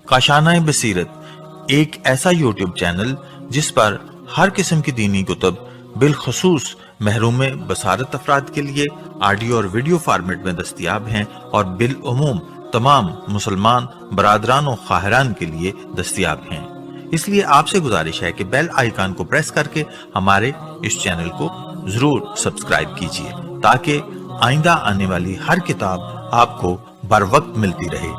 کاشانۂ بصیرت ایک ایسا یوٹیوب چینل جس پر ہر قسم کی دینی کتب بالخصوص محروم بصارت افراد کے لیے آڈیو اور ویڈیو فارمیٹ میں دستیاب ہیں اور بالعموم تمام مسلمان برادران و خواہران کے لیے دستیاب ہیں۔ اس لیے آپ سے گزارش ہے کہ بیل آئیکن کو پریس کر کے ہمارے اس چینل کو ضرور سبسکرائب کیجیے تاکہ آئندہ آنے والی ہر کتاب آپ کو بر وقت ملتی رہے۔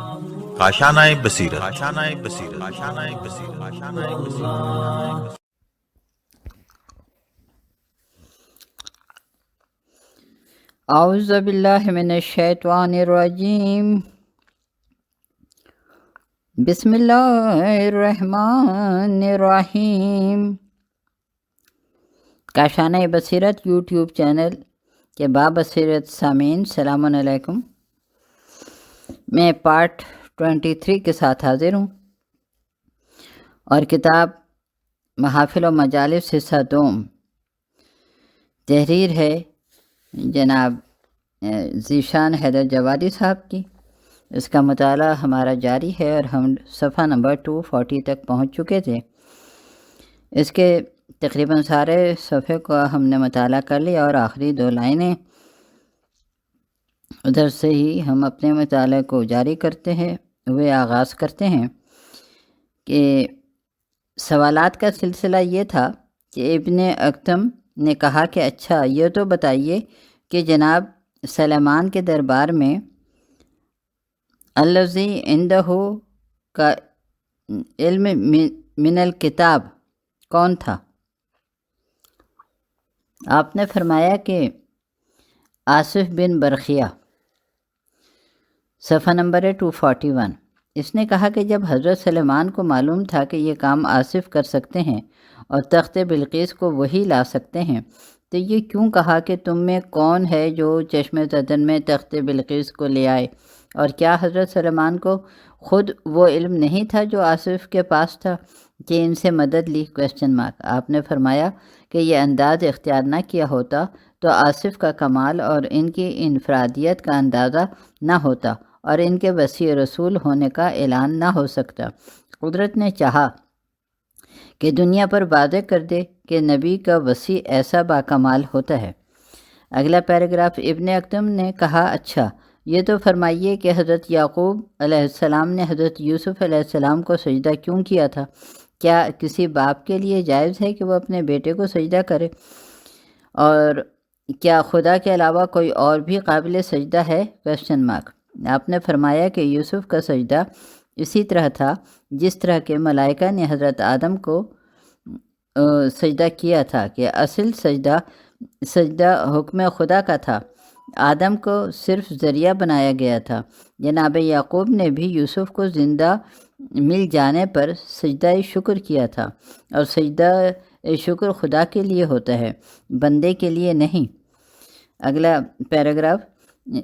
کاشانۂ بصیرت، کاشانۂ بصیرت، کاشانۂ بصیرت، کاشانۂ بصیرت۔ اعوذ باللہ من الشیطان الرجیم، بسم اللہ الرحمن الرحیم۔ کاشانۂ بصیرت یوٹیوب چینل کے بابصیرت سامعین سلام علیکم۔ میں پارٹ 23 کے ساتھ حاضر ہوں اور کتاب محافل و مجالس حصہ دوم، تحریر ہے جناب ذیشان حیدر جوادی صاحب کی۔ اس کا مطالعہ ہمارا جاری ہے اور ہم صفحہ نمبر 240 تک پہنچ چکے تھے۔ اس کے تقریباً سارے صفحے کو ہم نے مطالعہ کر لیا اور آخری 2 لائنیں ادھر سے ہی ہم اپنے مطالعے کو جاری کرتے ہیں ہوئے آغاز کرتے ہیں کہ سوالات کا سلسلہ یہ تھا کہ ابن اکتم نے کہا کہ اچھا یہ تو بتائیے کہ جناب سلیمان کے دربار میں الذی عندہ کا علم من الکتاب کون تھا؟ آپ نے فرمایا کہ آصف بن برخیہ، صفحہ نمبر 241۔ اس نے کہا کہ جب حضرت سلیمان کو معلوم تھا کہ یہ کام آصف کر سکتے ہیں اور تخت بلقیس کو وہی لا سکتے ہیں تو یہ کیوں کہا کہ تم میں کون ہے جو چشم زدن میں تخت بلقیس کو لے آئے؟ اور کیا حضرت سلیمان کو خود وہ علم نہیں تھا جو آصف کے پاس تھا کہ ان سے مدد لی؟ آپ نے فرمایا کہ یہ انداز اختیار نہ کیا ہوتا تو آصف کا کمال اور ان کی انفرادیت کا اندازہ نہ ہوتا اور ان کے وسیع رسول ہونے کا اعلان نہ ہو سکتا۔ قدرت نے چاہا کہ دنیا پر واضح کر دے کہ نبی کا وسیع ایسا باکمال ہوتا ہے۔ اگلا پیراگراف، ابن اکتم نے کہا اچھا یہ تو فرمائیے کہ حضرت یعقوب علیہ السلام نے حضرت یوسف علیہ السلام کو سجدہ کیوں کیا تھا؟ کیا کسی باپ کے لیے جائز ہے کہ وہ اپنے بیٹے کو سجدہ کرے؟ اور کیا خدا کے علاوہ کوئی اور بھی قابل سجدہ ہے؟ آپ نے فرمایا کہ یوسف کا سجدہ اسی طرح تھا جس طرح کے ملائکہ نے حضرت آدم کو سجدہ کیا تھا کہ اصل سجدہ حکم خدا کا تھا، آدم کو صرف ذریعہ بنایا گیا تھا۔ جناب یعقوب نے بھی یوسف کو زندہ مل جانے پر سجدہ شکر کیا تھا، اور سجدہ شکر خدا کے لیے ہوتا ہے، بندے کے لیے نہیں۔ اگلا پیراگراف،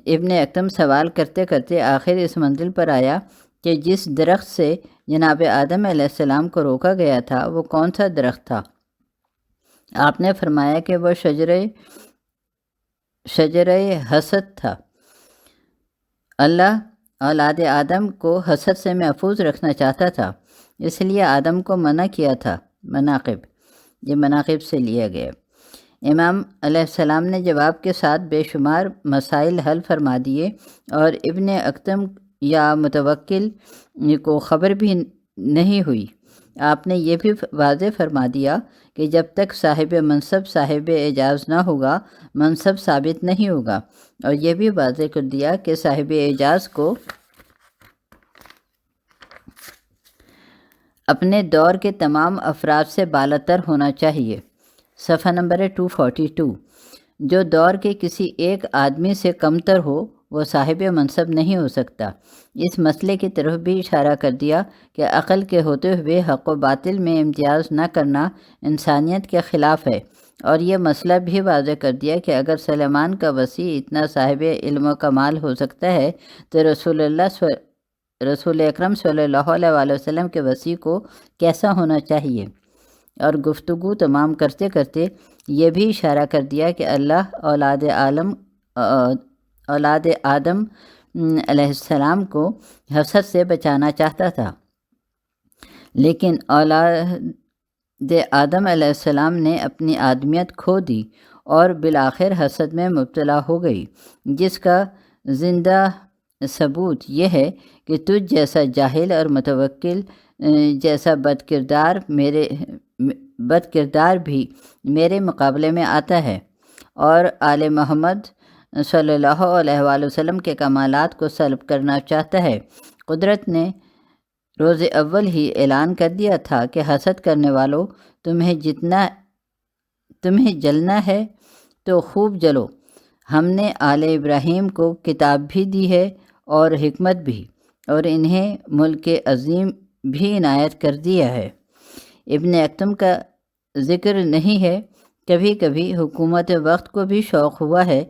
ابن اکتم سوال کرتے کرتے آخر اس منزل پر آیا کہ جس درخت سے جناب آدم علیہ السلام کو روکا گیا تھا وہ کون سا درخت تھا؟ آپ نے فرمایا کہ وہ شجرہ حسد تھا۔ اللہ اولاد آدم کو حسد سے محفوظ رکھنا چاہتا تھا، اس لیے آدم کو منع کیا تھا۔ یہ مناقب سے لیا گیا۔ امام علیہ السلام نے جواب کے ساتھ بے شمار مسائل حل فرما دیے اور ابن اکتم یا متوکل کو خبر بھی نہیں ہوئی۔ آپ نے یہ بھی واضح فرما دیا کہ جب تک صاحب منصب صاحب اعجاز نہ ہوگا منصب ثابت نہیں ہوگا، اور یہ بھی واضح کر دیا کہ صاحب اعجاز کو اپنے دور کے تمام افراد سے بالاتر ہونا چاہیے۔ صفحہ نمبر 242۔ جو دور کے کسی ایک آدمی سے کمتر ہو وہ صاحب منصب نہیں ہو سکتا۔ اس مسئلے کی طرف بھی اشارہ کر دیا کہ عقل کے ہوتے ہوئے حق و باطل میں امتیاز نہ کرنا انسانیت کے خلاف ہے، اور یہ مسئلہ بھی واضح کر دیا کہ اگر سلیمان کا وسیع اتنا صاحب علم و کمال ہو سکتا ہے تو رسول اکرم صلی اللہ علیہ وآلہ وسلم کے وسیع کو کیسا ہونا چاہیے؟ اور گفتگو تمام کرتے کرتے یہ بھی اشارہ کر دیا کہ اللہ اولاد آدم علیہ السلام کو حسد سے بچانا چاہتا تھا، لیکن اولاد آدم علیہ السلام نے اپنی آدمیت کھو دی اور بالآخر حسد میں مبتلا ہو گئی، جس کا زندہ ثبوت یہ ہے کہ تجھ جیسا جاہل اور متوکل جیسا بد کردار بھی میرے مقابلے میں آتا ہے اور آل محمد صلی اللہ علیہ وآلہ وسلم کے کمالات کو سلب کرنا چاہتا ہے۔ قدرت نے روز اول ہی اعلان کر دیا تھا کہ حسد کرنے والوں، تمہیں جلنا ہے تو خوب جلو۔ ہم نے آل ابراہیم کو کتاب بھی دی ہے اور حکمت بھی، اور انہیں ملک عظیم بھی عنایت کر دیا ہے۔ ابن اکتم کا ذکر نہیں ہے، کبھی کبھی حکومت وقت کو بھی شوق ہوا ہے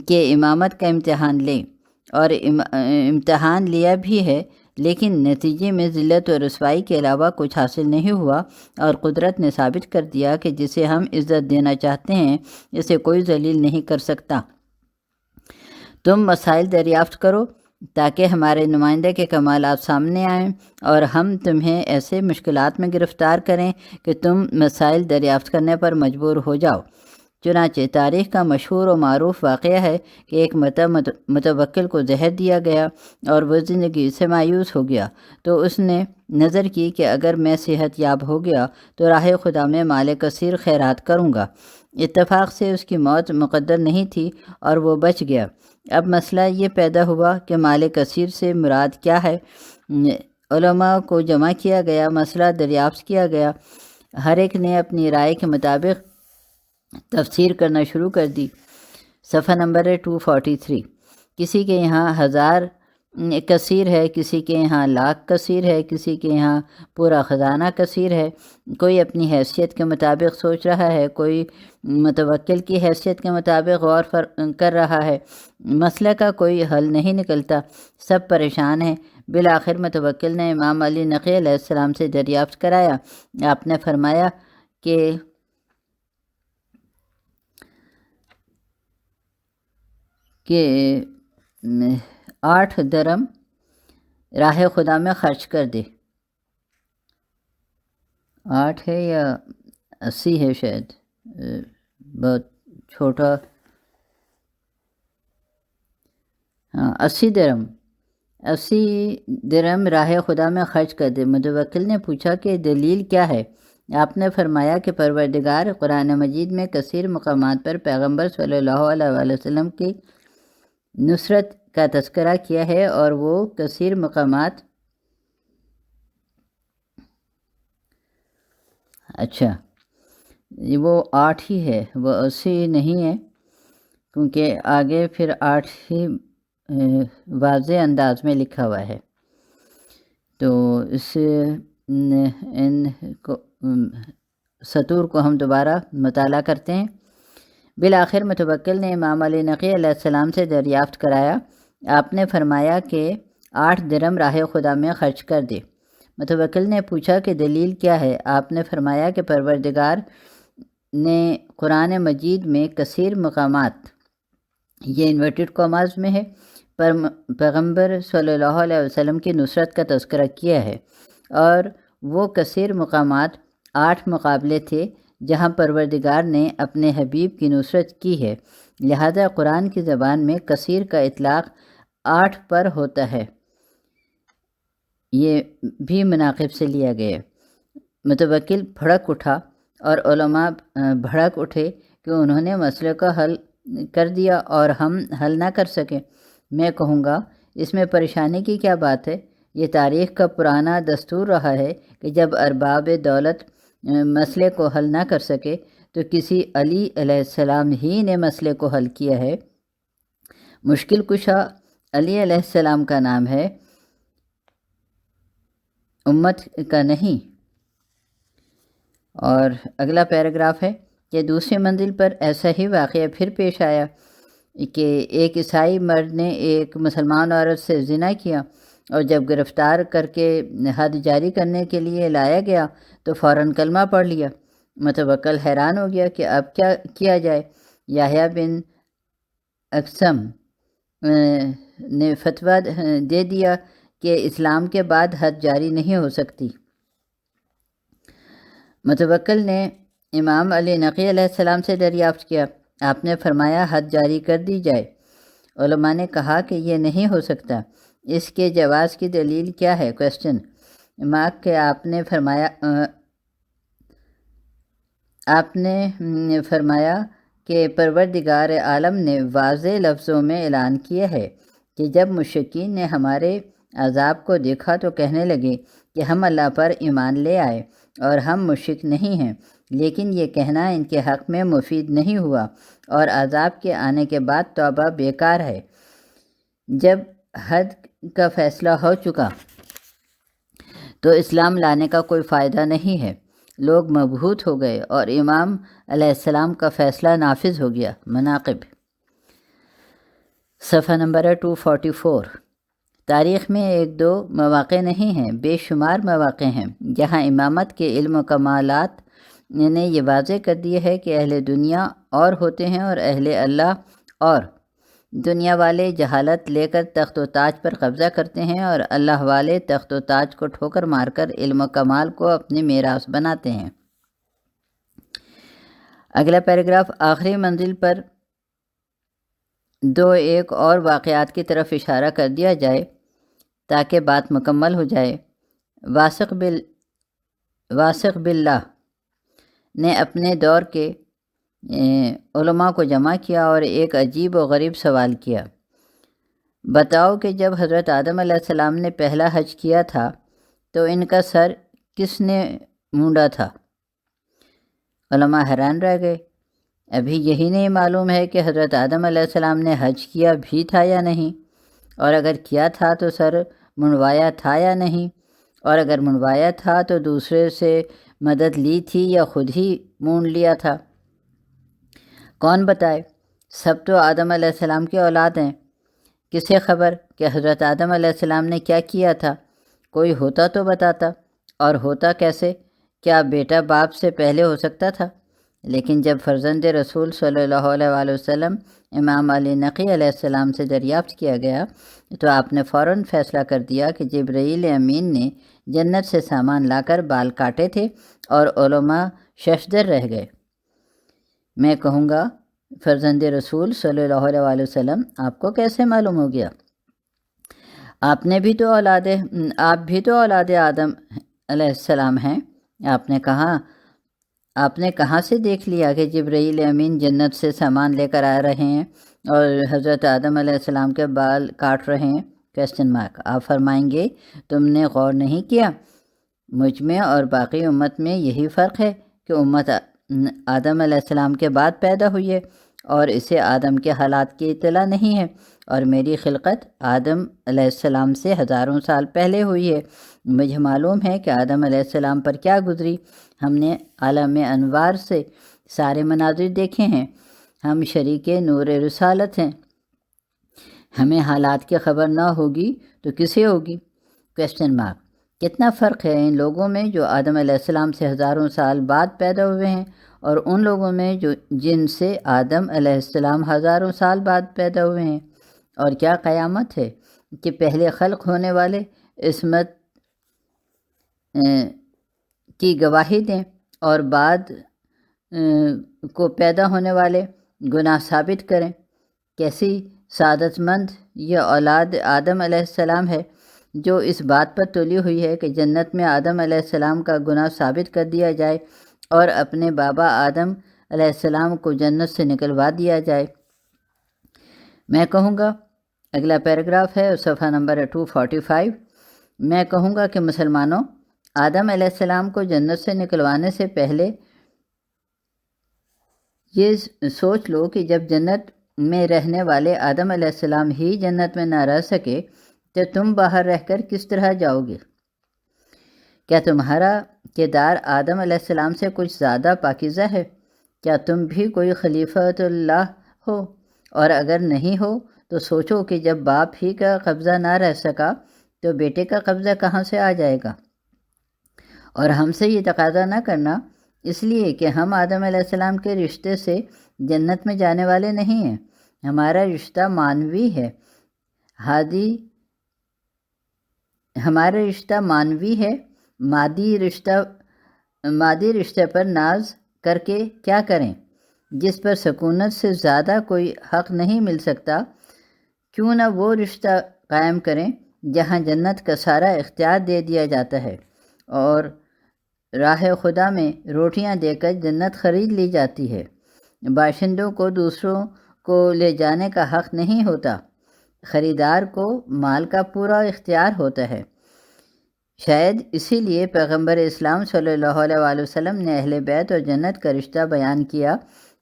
کہ امامت کا امتحان لیں، اور امتحان لیا بھی ہے، لیکن نتیجے میں ذلت و رسوائی کے علاوہ کچھ حاصل نہیں ہوا، اور قدرت نے ثابت کر دیا کہ جسے ہم عزت دینا چاہتے ہیں اسے کوئی ذلیل نہیں کر سکتا۔ تم مسائل دریافت کرو تاکہ ہمارے نمائندے کے کمالات سامنے آئیں اور ہم تمہیں ایسے مشکلات میں گرفتار کریں کہ تم مسائل دریافت کرنے پر مجبور ہو جاؤ۔ چنانچہ تاریخ کا مشہور و معروف واقعہ ہے کہ ایک متوکل کو زہر دیا گیا اور وہ زندگی سے مایوس ہو گیا، تو اس نے نظر کی کہ اگر میں صحت یاب ہو گیا تو راہ خدا میں مال کثیر خیرات کروں گا۔ اتفاق سے اس کی موت مقدر نہیں تھی اور وہ بچ گیا۔ اب مسئلہ یہ پیدا ہوا کہ مال کثیر سے مراد کیا ہے۔ علماء کو جمع کیا گیا، مسئلہ دریافت کیا گیا، ہر ایک نے اپنی رائے کے مطابق تفسیر کرنا شروع کر دی۔ صفحہ نمبر 243۔ کسی کے یہاں 1000 کثیر ہے، کسی کے یہاں لاکھ کثیر ہے، کسی کے یہاں پورا خزانہ کثیر ہے۔ کوئی اپنی حیثیت کے مطابق سوچ رہا ہے، کوئی متوکل کی حیثیت کے مطابق غور کر رہا ہے۔ مسئلہ کا کوئی حل نہیں نکلتا، سب پریشان ہیں۔ بالآخر متوکل نے امام علی نقی علیہ السلام سے دریافت کرایا۔ آپ نے فرمایا کہ 8 درم راہ خدا میں خرچ کر دے۔ 8 ہے یا 80 ہے، شاید بہت چھوٹا، ہاں 80 درم 80 درم راہ خدا میں خرچ کر دے۔ متوکل نے پوچھا کہ دلیل کیا ہے؟ آپ نے فرمایا کہ پروردگار قرآن مجید میں کثیر مقامات پر پیغمبر صلی اللہ علیہ وآلہ وسلم کی نصرت کا تذکرہ کیا ہے، اور وہ کثیر مقامات وہ 8 ہی ہے، وہ 80 نہیں ہے، کیونکہ آگے پھر 8 ہی واضح انداز میں لکھا ہوا ہے۔ تو اس ان سطور کو ہم دوبارہ مطالعہ کرتے ہیں۔ بالآخر متوکل نے امام علی نقی علیہ السلام سے دریافت کرایا۔ آپ نے فرمایا کہ 8 درم راہ خدا میں خرچ کر دے۔ متوکل نے پوچھا کہ دلیل کیا ہے؟ آپ نے فرمایا کہ پروردگار نے قرآن مجید میں کثیر مقامات، یہ انورٹڈ کاماز میں ہے، پر پیغمبر صلی اللہ علیہ وسلم کی نصرت کا تذکرہ کیا ہے، اور وہ کثیر مقامات 8 مقابلے تھے جہاں پروردگار نے اپنے حبیب کی نصرت کی ہے، لہذا قرآن کی زبان میں کثیر کا اطلاق 8 پر ہوتا ہے۔ یہ بھی مناقب سے لیا گیا۔ متوکل بھڑک اٹھا اور علماء بھڑک اٹھے کہ انہوں نے مسئلے کا حل کر دیا اور ہم حل نہ کر سکے۔ میں کہوں گا اس میں پریشانی کی کیا بات ہے؟ یہ تاریخ کا پرانا دستور رہا ہے کہ جب ارباب دولت مسئلے کو حل نہ کر سکے تو کسی علی علیہ السلام ہی نے مسئلے کو حل کیا ہے۔ مشکل کشا علی علیہ السلام کا نام ہے، امت کا نہیں۔ اور اگلا پیراگراف ہے کہ دوسری منزل پر ایسا ہی واقعہ پھر پیش آیا کہ ایک عیسائی مرد نے ایک مسلمان عورت سے زنا کیا، اور جب گرفتار کر کے حد جاری کرنے کے لیے لایا گیا تو فوراً کلمہ پڑھ لیا۔ متوکل حیران ہو گیا کہ اب کیا کیا جائے۔ یحییٰ بن اقسم نے فتویٰ دے دیا کہ اسلام کے بعد حد جاری نہیں ہو سکتی۔ متوکل نے امام علی نقی علیہ السلام سے دریافت کیا، آپ نے فرمایا حد جاری کر دی جائے۔ علماء نے کہا کہ یہ نہیں ہو سکتا، اس کے جواز کی دلیل کیا ہے؟ کویسچن مارک کہ آپ نے فرمایا کہ پروردگار عالم نے واضح لفظوں میں اعلان کیا ہے کہ جب مشرکین نے ہمارے عذاب کو دیکھا تو کہنے لگے کہ ہم اللہ پر ایمان لے آئے اور ہم مشرک نہیں ہیں، لیکن یہ کہنا ان کے حق میں مفید نہیں ہوا اور عذاب کے آنے کے بعد توبہ بیکار ہے۔ جب حد کا فیصلہ ہو چکا تو اسلام لانے کا کوئی فائدہ نہیں ہے۔ لوگ مبہوت ہو گئے اور امام علیہ السلام کا فیصلہ نافذ ہو گیا۔ مناقب صفحہ نمبر 244۔ تاریخ میں ایک دو مواقع نہیں ہیں، بے شمار مواقع ہیں جہاں امامت کے علم و کمالات نے یہ واضح کر دیا ہے کہ اہل دنیا اور ہوتے ہیں اور اہل اللہ اور۔ دنیا والے جہالت لے کر تخت و تاج پر قبضہ کرتے ہیں اور اللہ والے تخت و تاج کو ٹھوکر مار کر علم و کمال کو اپنی میراث بناتے ہیں۔ اگلا پیراگراف، آخری منزل پر دو ایک اور واقعات کی طرف اشارہ کر دیا جائے تاکہ بات مکمل ہو جائے۔ واسق باللہ نے اپنے دور کے علماء کو جمع کیا اور ایک عجیب و غریب سوال کیا، بتاؤ کہ جب حضرت آدم علیہ السلام نے پہلا حج کیا تھا تو ان کا سر کس نے مونڈا تھا؟ علماء حیران رہ گئے، ابھی یہی نہیں معلوم ہے کہ حضرت آدم علیہ السلام نے حج کیا بھی تھا یا نہیں، اور اگر کیا تھا تو سر منڈوایا تھا یا نہیں، اور اگر منڈوایا تھا تو دوسرے سے مدد لی تھی یا خود ہی مونڈ لیا تھا؟ کون بتائے؟ سب تو آدم علیہ السلام کی اولاد ہیں، کسے خبر کہ حضرت آدم علیہ السلام نے کیا کیا تھا؟ کوئی ہوتا تو بتاتا، اور ہوتا کیسے؟ کیا بیٹا باپ سے پہلے ہو سکتا تھا؟ لیکن جب فرزند رسول صلی اللہ علیہ وآلہ وسلم امام علی نقی علیہ السلام سے دریافت کیا گیا تو آپ نے فوراً فیصلہ کر دیا کہ جبرائیل امین نے جنت سے سامان لا کر بال کاٹے تھے اور علماء ششدر رہ گئے۔ میں کہوں گا فرزند رسول صلی اللہ علیہ وآلہ وسلم آپ کو کیسے معلوم ہو گیا؟ آپ بھی تو اولاد آدم علیہ السلام ہیں۔ آپ نے کہاں سے دیکھ لیا کہ جبرائیل امین جنت سے سامان لے کر آ رہے ہیں اور حضرت آدم علیہ السلام کے بال کاٹ رہے ہیں؟ کویسچن مارک آپ فرمائیں گے تم نے غور نہیں کیا، مجھ میں اور باقی امت میں یہی فرق ہے کہ امت آدم علیہ السلام کے بعد پیدا ہوئی ہے اور اسے آدم کے حالات کی اطلاع نہیں ہے، اور میری خلقت آدم علیہ السلام سے ہزاروں سال پہلے ہوئی ہے۔ مجھے معلوم ہے کہ آدم علیہ السلام پر کیا گزری، ہم نے عالم انوار سے سارے مناظر دیکھے ہیں، ہم شریک نور رسالت ہیں، ہمیں حالات کی خبر نہ ہوگی تو کسے ہوگی؟ کویسچن مارک کتنا فرق ہے ان لوگوں میں جو آدم علیہ السلام سے ہزاروں سال بعد پیدا ہوئے ہیں اور ان لوگوں میں جن سے آدم علیہ السلام ہزاروں سال بعد پیدا ہوئے ہیں، اور کیا قیامت ہے کہ پہلے خلق ہونے والے عصمت کی گواہی دیں اور بعد کو پیدا ہونے والے گناہ ثابت کریں؟ کیسی سعادت مند یہ اولاد آدم علیہ السلام ہے جو اس بات پر تلی ہوئی ہے کہ جنت میں آدم علیہ السلام کا گناہ ثابت کر دیا جائے اور اپنے بابا آدم علیہ السلام کو جنت سے نکلوا دیا جائے۔ میں کہوں گا، اگلا پیراگراف ہے صفحہ نمبر 245، میں کہوں گا کہ مسلمانوں، آدم علیہ السلام کو جنت سے نکلوانے سے پہلے یہ سوچ لو کہ جب جنت میں رہنے والے آدم علیہ السلام ہی جنت میں نہ رہ سکے تو تم باہر رہ کر کس طرح جاؤ گے؟ کیا تمہارا کردار آدم علیہ السلام سے کچھ زیادہ پاکیزہ ہے؟ کیا تم بھی کوئی خلیفۃ اللہ ہو؟ اور اگر نہیں ہو تو سوچو کہ جب باپ ہی کا قبضہ نہ رہ سکا تو بیٹے کا قبضہ کہاں سے آ جائے گا؟ اور ہم سے یہ تقاضا نہ کرنا اس لیے کہ ہم آدم علیہ السلام کے رشتے سے جنت میں جانے والے نہیں ہیں، ہمارا رشتہ مانوی ہے، ہمارا رشتہ مانوی ہے، مادی رشتہ پر ناز کر کے کیا کریں، جس پر سکونت سے زیادہ کوئی حق نہیں مل سکتا۔ کیوں نہ وہ رشتہ قائم کریں جہاں جنت کا سارا اختیار دے دیا جاتا ہے اور راہ خدا میں روٹیاں دے کر جنت خرید لی جاتی ہے۔ باشندوں کو دوسروں کو لے جانے کا حق نہیں ہوتا، خریدار کو مال کا پورا اختیار ہوتا ہے۔ شاید اسی لیے پیغمبر اسلام صلی اللہ علیہ وآلہ وسلم نے اہل بیت اور جنت کا رشتہ بیان کیا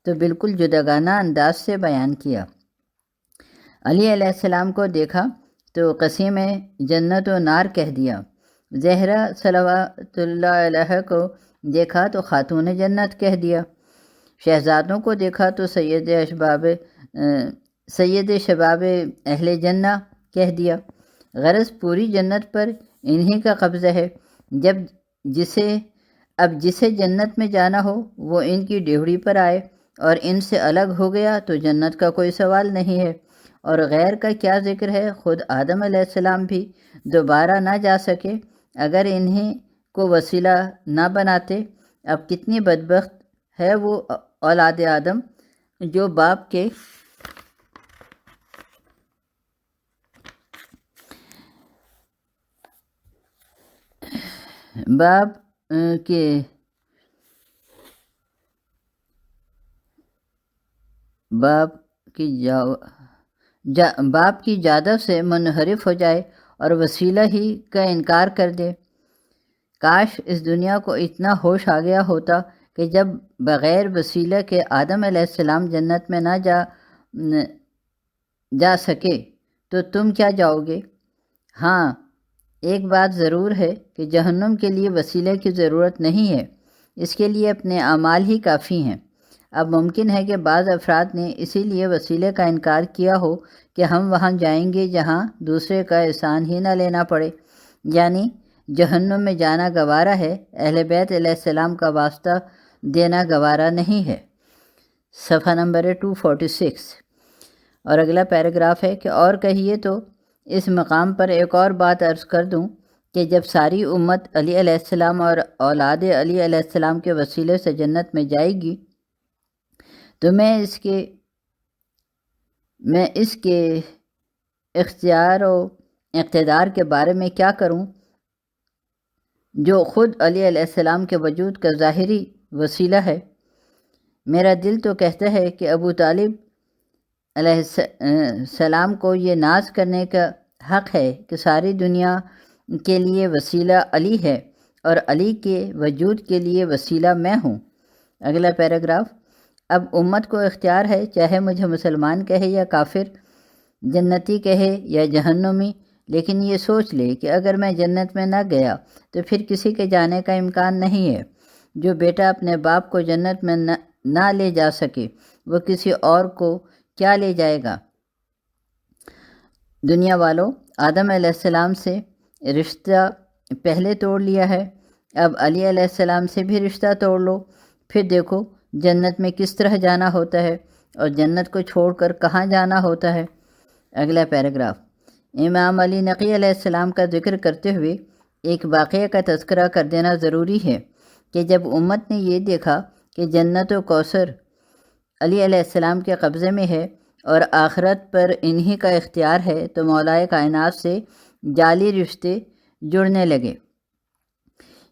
تو بالکل جداگانہ انداز سے بیان کیا۔ علی علیہ السلام کو دیکھا تو قسیم جنت و نار کہہ دیا، زہرا صلوات اللہ علیہ کو دیکھا تو خاتون جنت کہہ دیا، شہزادوں کو دیکھا تو سید شباب اہل جنہ کہہ دیا۔ غرض پوری جنت پر انہی کا قبضہ ہے۔ اب جسے جنت میں جانا ہو وہ ان کی ڈیوڑی پر آئے اور ان سے الگ ہو گیا تو جنت کا کوئی سوال نہیں ہے۔ اور غیر کا کیا ذکر ہے، خود آدم علیہ السلام بھی دوبارہ نہ جا سکے اگر انہیں کو وسیلہ نہ بناتے۔ اب کتنی بدبخت ہے وہ اولاد آدم جو باپ کے باپ کی جادو سے منحرف ہو جائے اور وسیلہ ہی کا انکار کر دے۔ کاش اس دنیا کو اتنا ہوش آ گیا ہوتا کہ جب بغیر وسیلہ کے آدم علیہ السلام جنت میں نہ جا سکے تو تم کیا جاؤ گے؟ ہاں، ایک بات ضرور ہے کہ جہنم کے لیے وسیلے کی ضرورت نہیں ہے، اس کے لیے اپنے اعمال ہی کافی ہیں۔ اب ممکن ہے کہ بعض افراد نے اسی لیے وسیلے کا انکار کیا ہو کہ ہم وہاں جائیں گے جہاں دوسرے کا احسان ہی نہ لینا پڑے، یعنی جہنم میں جانا گوارا ہے، اہل بیت علیہ السلام کا واسطہ دینا گوارا نہیں ہے۔ صفحہ نمبر 246۔ اور اگلا پیراگراف ہے کہ اور کہیے تو اس مقام پر ایک اور بات عرض کر دوں کہ جب ساری امت علی علیہ السلام اور اولاد علی علیہ السلام کے وسیلے سے جنت میں جائے گی تو میں اس کے اختیار و اقتدار کے بارے میں کیا کروں جو خود علی علیہ السلام کے وجود کا ظاہری وسیلہ ہے۔ میرا دل تو کہتا ہے کہ ابو طالب علیہ السلام کو یہ ناز کرنے کا حق ہے کہ ساری دنیا کے لیے وسیلہ علی ہے اور علی کے وجود کے لیے وسیلہ میں ہوں۔ اگلا پیراگراف۔ اب امت کو اختیار ہے، چاہے مجھے مسلمان کہے یا کافر، جنتی کہے یا جہنمی، لیکن یہ سوچ لے کہ اگر میں جنت میں نہ گیا تو پھر کسی کے جانے کا امکان نہیں ہے۔ جو بیٹا اپنے باپ کو جنت میں نہ لے جا سکے وہ کسی اور کو کیا لے جائے گا؟ دنیا والوں، آدم علیہ السلام سے رشتہ پہلے توڑ لیا ہے، اب علی علیہ السلام سے بھی رشتہ توڑ لو، پھر دیکھو جنت میں کس طرح جانا ہوتا ہے اور جنت کو چھوڑ کر کہاں جانا ہوتا ہے۔ اگلا پیراگراف۔ امام علی نقی علیہ السلام کا ذکر کرتے ہوئے ایک واقعہ کا تذکرہ کر دینا ضروری ہے کہ جب امت نے یہ دیکھا کہ جنت و کوثر علی علیہ السلام کے قبضے میں ہے اور آخرت پر انہی کا اختیار ہے تو مولائے کائنات سے جعلی رشتے جڑنے لگے۔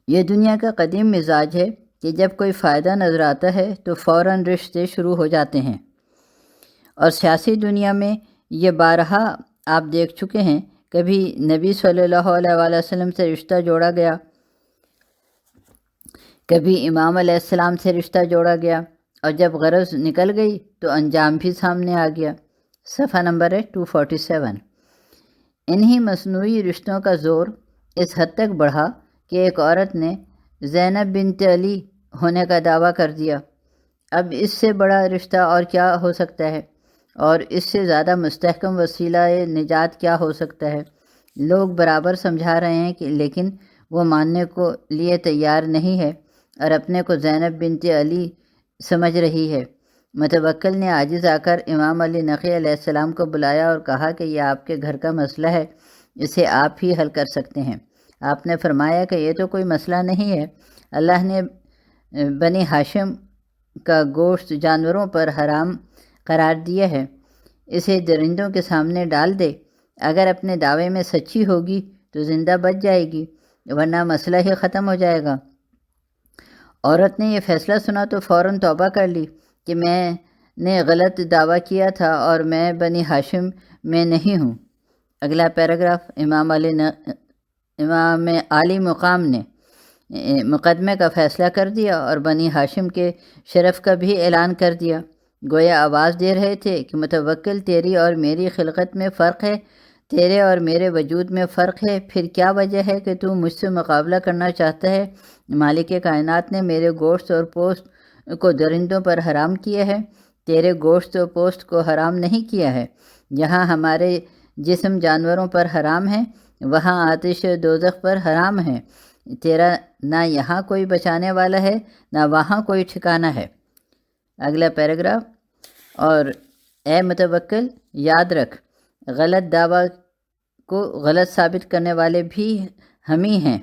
یہ دنیا کا قدیم مزاج ہے کہ جب کوئی فائدہ نظر آتا ہے تو فوراً رشتے شروع ہو جاتے ہیں، اور سیاسی دنیا میں یہ بارہا آپ دیکھ چکے ہیں۔ کبھی نبی صلی اللہ علیہ وآلہ وسلم سے رشتہ جوڑا گیا، کبھی امام علیہ السلام سے رشتہ جوڑا گیا، اور جب غرض نکل گئی تو انجام بھی سامنے آ گیا۔ صفحہ نمبر 247۔ انہی مصنوعی رشتوں کا زور اس حد تک بڑھا کہ ایک عورت نے زینب بنت علی ہونے کا دعویٰ کر دیا۔ اب اس سے بڑا رشتہ اور کیا ہو سکتا ہے، اور اس سے زیادہ مستحکم وسیلہ نجات کیا ہو سکتا ہے؟ لوگ برابر سمجھا رہے ہیں کہ لیکن وہ ماننے کو لیے تیار نہیں ہے اور اپنے کو زینب بنت علی سمجھ رہی ہے۔ متوکل نے عاجز آ کر امام علی نقی علیہ السلام کو بلایا اور کہا کہ یہ آپ کے گھر کا مسئلہ ہے، اسے آپ ہی حل کر سکتے ہیں۔ آپ نے فرمایا کہ یہ تو کوئی مسئلہ نہیں ہے، اللہ نے بنی ہاشم کا گوشت جانوروں پر حرام قرار دیا ہے، اسے درندوں کے سامنے ڈال دے، اگر اپنے دعوے میں سچی ہوگی تو زندہ بچ جائے گی، ورنہ مسئلہ ہی ختم ہو جائے گا۔ عورت نے یہ فیصلہ سنا تو فوراً توبہ کر لی کہ میں نے غلط دعویٰ کیا تھا اور میں بنی ہاشم میں نہیں ہوں۔ اگلا پیراگراف، امام عالی مقام نے مقدمے کا فیصلہ کر دیا اور بنی ہاشم کے شرف کا بھی اعلان کر دیا۔ گویا آواز دے رہے تھے کہ متوکل، تیری اور میری خلقت میں فرق ہے، تیرے اور میرے وجود میں فرق ہے، پھر کیا وجہ ہے کہ تو مجھ سے مقابلہ کرنا چاہتا ہے؟ مالک کائنات نے میرے گوشت اور پوست کو درندوں پر حرام کیا ہے، تیرے گوشت و پوست کو حرام نہیں کیا ہے۔ جہاں ہمارے جسم جانوروں پر حرام ہے، وہاں آتش دوزخ پر حرام ہے، تیرا نہ یہاں کوئی بچانے والا ہے نہ وہاں کوئی ٹھکانہ ہے۔ اگلا پیراگراف، اور اے متوکل، یاد رکھ، غلط دعویٰ کو غلط ثابت کرنے والے بھی ہم ہی ہیں۔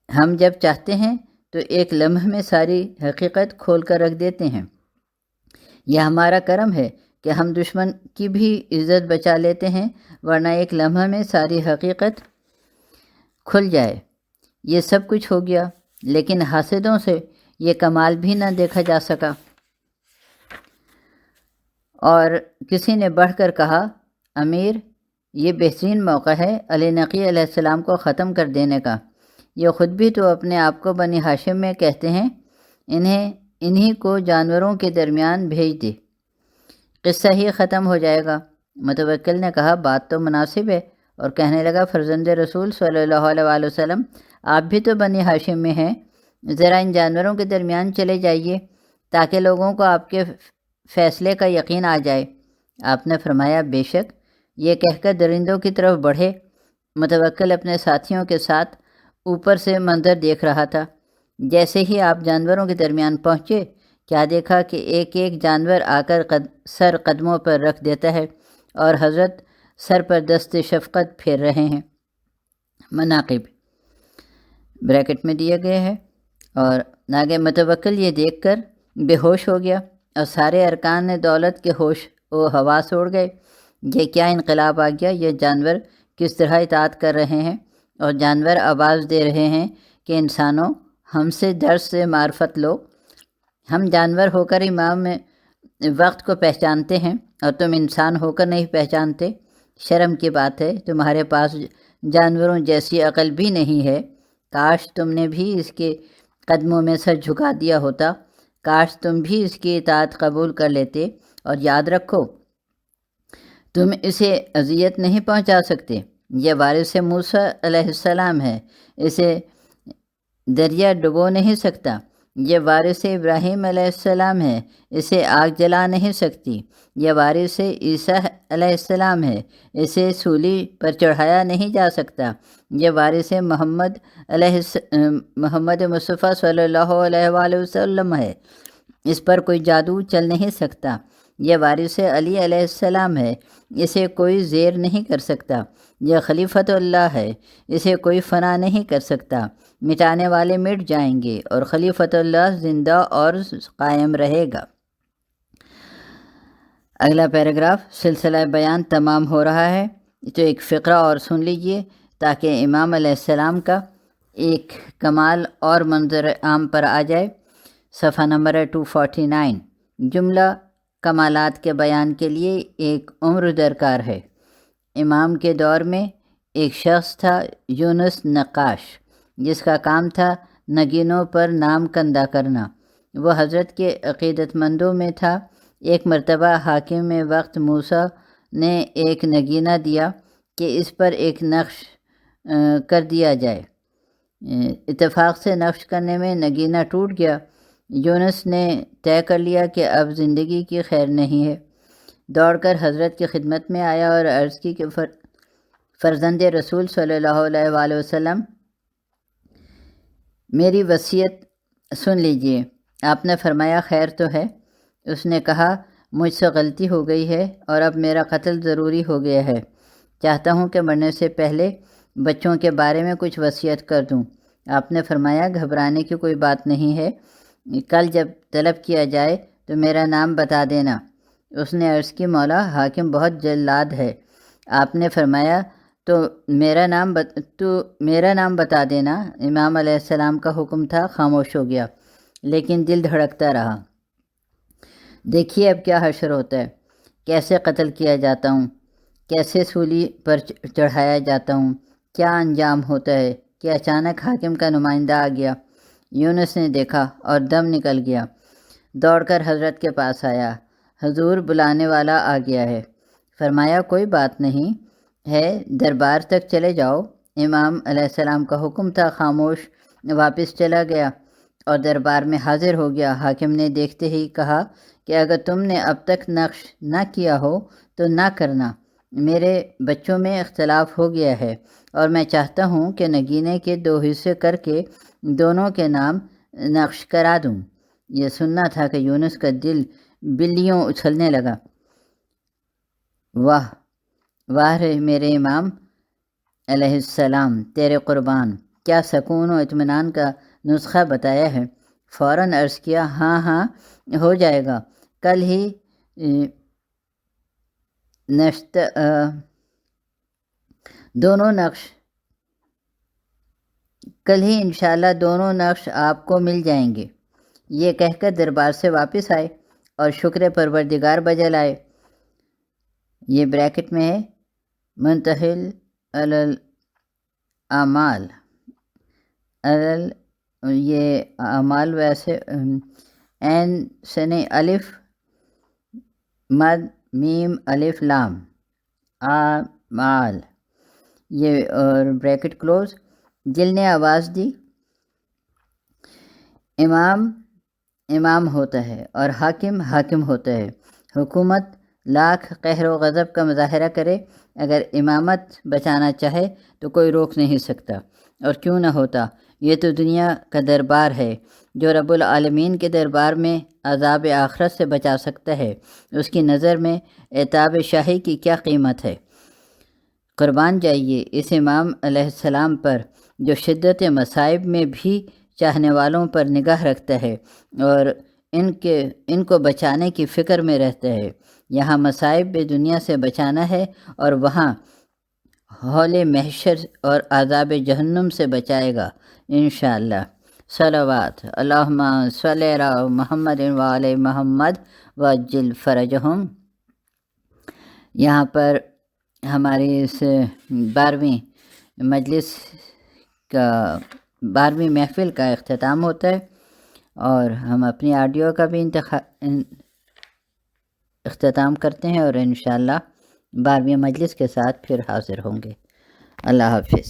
ہم جب چاہتے ہیں تو ایک لمحے میں ساری حقیقت کھول کر رکھ دیتے ہیں۔ یہ ہمارا کرم ہے کہ ہم دشمن کی بھی عزت بچا لیتے ہیں، ورنہ ایک لمحے میں ساری حقیقت کھل جائے۔ یہ سب کچھ ہو گیا، لیکن حاسدوں سے یہ کمال بھی نہ دیکھا جا سکا۔ اور کسی نے بڑھ کر کہا، امیر، یہ بہترین موقع ہے علی نقی علیہ السلام کو ختم کر دینے کا۔ یہ خود بھی تو اپنے آپ کو بنی ہاشم میں کہتے ہیں، انہی کو جانوروں کے درمیان بھیج دے، قصہ ہی ختم ہو جائے گا۔ متوکل نے کہا، بات تو مناسب ہے، اور کہنے لگا، فرزند رسول صلی اللہ علیہ وآلہ وسلم، آپ بھی تو بنی ہاشم میں ہیں، ذرا ان جانوروں کے درمیان چلے جائیے تاکہ لوگوں کو آپ کے فیصلے کا یقین آ جائے۔ آپ نے فرمایا، بے شک۔ یہ کہہ کر درندوں کی طرف بڑھے۔ متوکل اپنے ساتھیوں کے ساتھ اوپر سے منظر دیکھ رہا تھا۔ جیسے ہی آپ جانوروں کے درمیان پہنچے، کیا دیکھا کہ ایک ایک جانور آ کر سر قدموں پر رکھ دیتا ہے اور حضرت سر پر دست شفقت پھیر رہے ہیں۔ مناقب بریکٹ میں دیے گئے ہیں، اور آگے متوکل یہ دیکھ کر بے ہوش ہو گیا اور سارے ارکان دولت کے ہوش و حواس اڑ گئے۔ یہ کیا انقلاب آ گیا؟ یہ جانور کس طرح اطاعت کر رہے ہیں، اور جانور آواز دے رہے ہیں کہ انسانوں، ہم سے درس سے معرفت لو۔ ہم جانور ہو کر امام وقت کو پہچانتے ہیں اور تم انسان ہو کر نہیں پہچانتے۔ شرم کی بات ہے، تمہارے پاس جانوروں جیسی عقل بھی نہیں ہے۔ کاش تم نے بھی اس کے قدموں میں سر جھکا دیا ہوتا، کاش تم بھی اس کی اطاعت قبول کر لیتے، اور یاد رکھو، تم اسے اذیت نہیں پہنچا سکتے۔ یہ وارث موسیٰ علیہ السلام ہے، اسے دریا ڈبو نہیں سکتا۔ یہ وارث ابراہیم علیہ السلام ہے، اسے آگ جلا نہیں سکتی۔ یہ وارث عیسیٰ علیہ السلام ہے، اسے سولی پر چڑھایا نہیں جا سکتا۔ یہ وارث محمد مصطفیٰ صلی اللہ علیہ وآلہ وسلم ہے، اس پر کوئی جادو چل نہیں سکتا۔ یہ وارث علی علیہ السلام ہے، اسے کوئی زیر نہیں کر سکتا۔ یہ خلیفۃ اللہ ہے، اسے کوئی فنا نہیں کر سکتا۔ مٹانے والے مٹ جائیں گے اور خلیفۃ اللہ زندہ اور قائم رہے گا۔ اگلا پیراگراف، سلسلہ بیان تمام ہو رہا ہے، تو ایک فقرہ اور سن لیجئے تاکہ امام علیہ السلام کا ایک کمال اور منظر عام پر آ جائے۔ صفحہ نمبر 249۔ جملہ کمالات کے بیان کے لیے ایک عمر درکار ہے۔ امام کے دور میں ایک شخص تھا، یونس نقاش، جس کا کام تھا نگینوں پر نام کندہ کرنا۔ وہ حضرت کے عقیدت مندوں میں تھا۔ ایک مرتبہ حاکم وقت موسیٰ نے ایک نگینہ دیا کہ اس پر ایک نقش کر دیا جائے۔ اتفاق سے نقش کرنے میں نگینہ ٹوٹ گیا۔ یونس نے طے کر لیا کہ اب زندگی کی خیر نہیں ہے۔ دوڑ کر حضرت کی خدمت میں آیا اور عرض کی کہ فرزند رسول صلی اللہ علیہ وآلہ وسلم، میری وصیت سن لیجئے۔ آپ نے فرمایا، خیر تو ہے۔ اس نے کہا مجھ سے غلطی ہو گئی ہے اور اب میرا قتل ضروری ہو گیا ہے، چاہتا ہوں کہ مرنے سے پہلے بچوں کے بارے میں کچھ وصیت کر دوں۔ آپ نے فرمایا گھبرانے کی کوئی بات نہیں ہے، کل جب طلب کیا جائے تو میرا نام بتا دینا۔ اس نے عرض کی مولا حاکم بہت جلاد ہے۔ آپ نے فرمایا تو میرا نام بتا دینا۔ امام علیہ السلام کا حکم تھا، خاموش ہو گیا، لیکن دل دھڑکتا رہا۔ دیکھیے اب کیا حشر ہوتا ہے، کیسے قتل کیا جاتا ہوں، کیسے سولی پر چڑھایا جاتا ہوں، کیا انجام ہوتا ہے کہ اچانک حاکم کا نمائندہ آ گیا۔ یونس نے دیکھا اور دم نکل گیا، دوڑ کر حضرت کے پاس آیا۔ حضور بلانے والا آ گیا ہے۔ فرمایا کوئی بات نہیں ہے، دربار تک چلے جاؤ۔ امام علیہ السلام کا حکم تھا، خاموش واپس چلا گیا اور دربار میں حاضر ہو گیا۔ حاکم نے دیکھتے ہی کہا کہ اگر تم نے اب تک نقش نہ کیا ہو تو نہ کرنا، میرے بچوں میں اختلاف ہو گیا ہے اور میں چاہتا ہوں کہ نگینے کے 2 حصے کر کے دونوں کے نام نقش کرا دوں۔ یہ سننا تھا کہ یونس کا دل بلیوں اچھلنے لگا۔ واہ واہ رے میرے امام علیہ السلام، تیرے قربان، کیا سکون و اطمینان کا نسخہ بتایا ہے۔ فوراً عرض کیا ہاں ہاں ہو جائے گا، کل ہی انشاءاللہ دونوں نقش آپ کو مل جائیں گے۔ یہ کہہ کر دربار سے واپس آئے اور شکر پروردگار بجل آئے۔ یہ بریکٹ میں ہے، منتحل الاعمال، یہ اعمال ویسے این سنے الف مد میم الف لام اعمال، یہ اور بریکٹ کلوز۔ دل نے آواز دی امام ہوتا ہے اور حاکم حاکم ہوتا ہے۔ حکومت لاکھ قہر و غضب کا مظاہرہ کرے، اگر امامت بچانا چاہے تو کوئی روک نہیں سکتا، اور کیوں نہ ہوتا۔ یہ تو دنیا کا دربار ہے، جو رب العالمین کے دربار میں عذاب آخرت سے بچا سکتا ہے، اس کی نظر میں عتاب شاہی کی کیا قیمت ہے۔ قربان جائیے اس امام علیہ السلام پر جو شدت مصائب میں بھی چاہنے والوں پر نگاہ رکھتا ہے اور ان کو بچانے کی فکر میں رہتا ہے۔ یہاں مصائب دنیا سے بچانا ہے اور وہاں ہول محشر اور عذاب جہنم سے بچائے گا انشاءاللہ۔ صلوات اللہم صلی علی محمد وعلی محمد وعجل فرجہم۔ یہاں پر ہماری اس 12ویں مجلس کا 12ویں محفل کا اختتام ہوتا ہے، اور ہم اپنی آڈیو کا بھی اختتام کرتے ہیں، اور انشاءاللہ 12ویں مجلس کے ساتھ پھر حاضر ہوں گے۔ اللہ حافظ۔